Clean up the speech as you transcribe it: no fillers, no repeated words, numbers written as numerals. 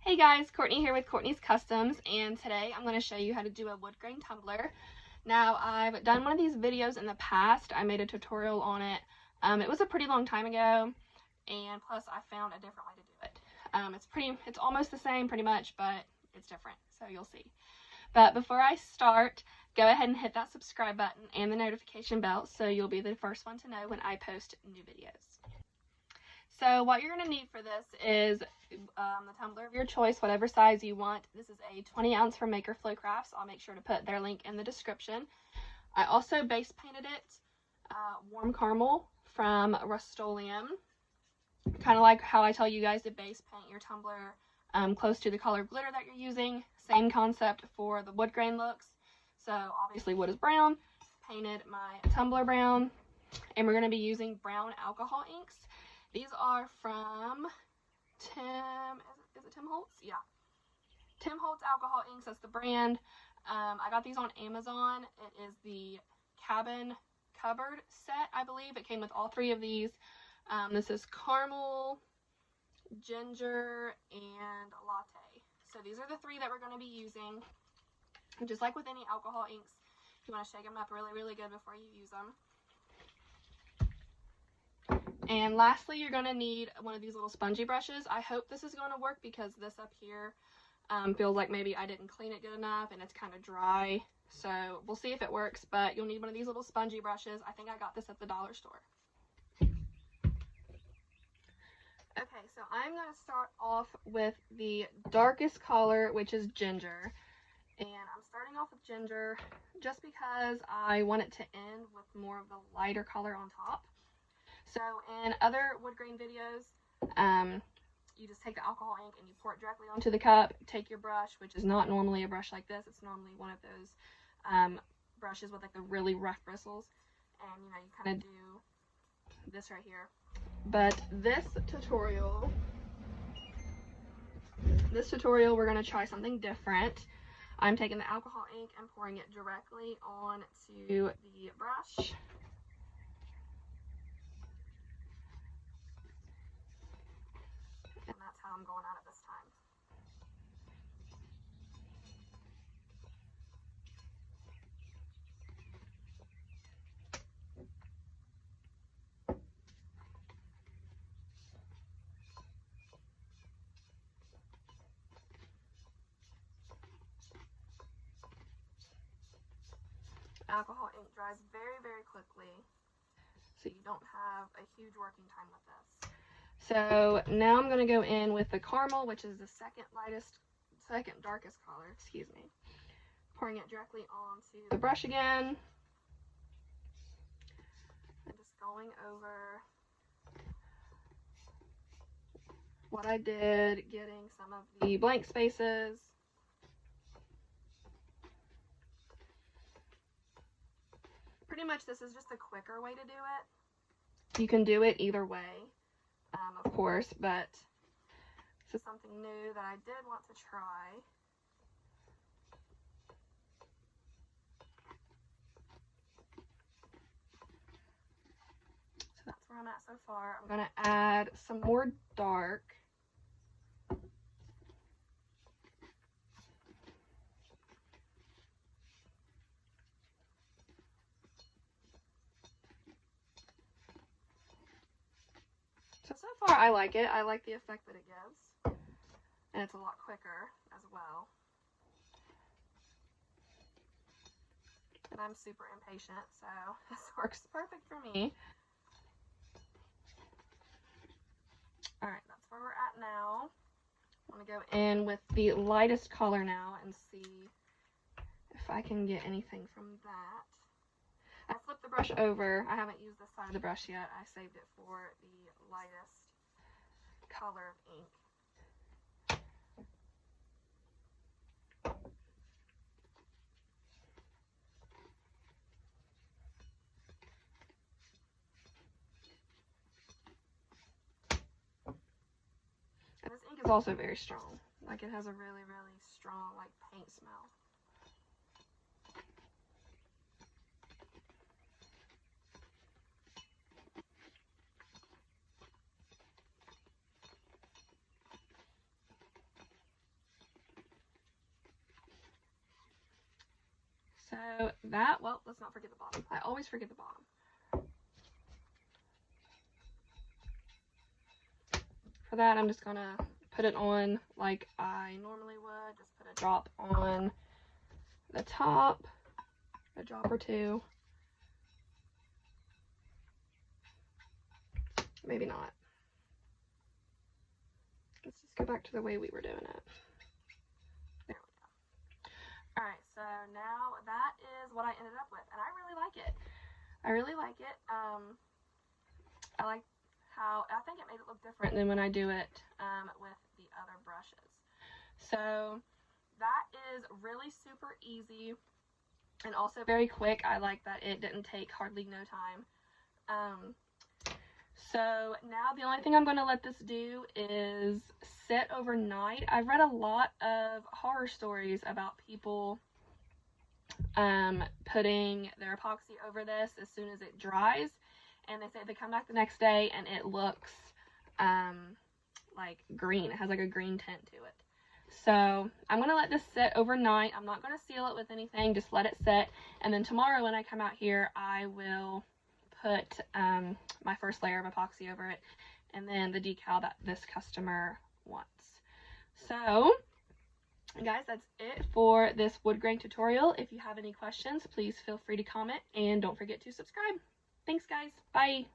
Hey guys, Courtney here with Courtney's Customs, and today I'm going to show you how to do a wood grain tumbler. Now, I've done one of these videos in the past. I made a tutorial on it. It was a pretty long time ago, and plus I found a different way to do it. It's almost the same pretty much, but it's different, so you'll see. But before I start, go ahead and hit that subscribe button and the notification bell so you'll be the first one to know when I post new videos. So what you're going to need for this is the tumbler of your choice, whatever size you want. This is a 20 ounce from Maker Flow Crafts. I'll make sure to put their link in the description. I also base painted it warm caramel from Rust-Oleum. Kind of like how I tell you guys to base paint your tumbler close to the color glitter that you're using. Same concept for the wood grain looks. So obviously wood is brown. Painted my tumbler brown. And we're going to be using brown alcohol inks. These are from is it Tim Holtz? Yeah. Tim Holtz Alcohol Inks, that's the brand. I got these on Amazon. It is the cabin cupboard set, I believe. It came with all three of these. This is caramel, ginger, and latte. So these are the three that we're going to be using. And just like with any alcohol inks, you want to shake them up really, really good before you use them. And lastly, you're going to need one of these little spongy brushes. I hope this is going to work because this up here feels like maybe I didn't clean it good enough and it's kind of dry. So we'll see if it works, but you'll need one of these little spongy brushes. I think I got this at the dollar store. Okay, so I'm going to start off with the darkest color, which is ginger. And I'm starting off with ginger just because I want it to end with more of the lighter color on top. So in other wood grain videos, you just take the alcohol ink and you pour it directly onto the cup. Take your brush, which is not normally a brush like this. It's normally one of those brushes with like the really rough bristles. And you know, you kind of do this right here. But this tutorial, we're going to try something different. I'm taking the alcohol ink and pouring it directly onto the brush. And that's how I'm going at it this time. Alcohol ink dries very, very quickly, so you don't have a huge working time with this. So now I'm going to go in with the caramel, which is the second darkest color, excuse me. Pouring it directly onto the brush again. And just going over what I did, getting some of the blank spaces. Pretty much this is just a quicker way to do it. You can do it either way. Of course, but this is something new that I did want to try. So that's where I'm at so far. I'm going to add some more dark. So far I like it. I like the effect that it gives. And it's a lot quicker as well. And I'm super impatient, so this works perfect for me. Alright, that's where we're at now. I'm going to go in with the lightest color now and see if I can get anything from that. I flipped the brush over. I haven't used this side of the brush yet. I saved it for the lightest color of ink. And this ink is also very strong. Like, it has a really, really strong, like, paint smell. that, well, let's not forget the bottom. I always forget the bottom. For that, I'm just gonna put it on like I normally would. Just put a drop on the top, a drop or two. Maybe not. Let's just go back to the way we were doing it. There we go. Alright, so now that is what I ended up with, and I really like it. I really like it. I like how, I think it made it look different than when I do it with the other brushes. So that is really super easy and also very quick. I like that it didn't take hardly no time. So now the only thing I'm going to let this do is sit overnight. I've read a lot of horror stories about people putting their epoxy over this as soon as it dries, and they say they come back the next day and it looks like green. It has like a green tint to it. So I'm going to let this sit overnight. I'm not going to seal it with anything, just let it sit, and then tomorrow when I come out here I will put my first layer of epoxy over it, and then the decal that this customer wants. So guys, that's it for this wood grain tutorial. If you have any questions, please feel free to comment, and don't forget to subscribe. Thanks guys, bye.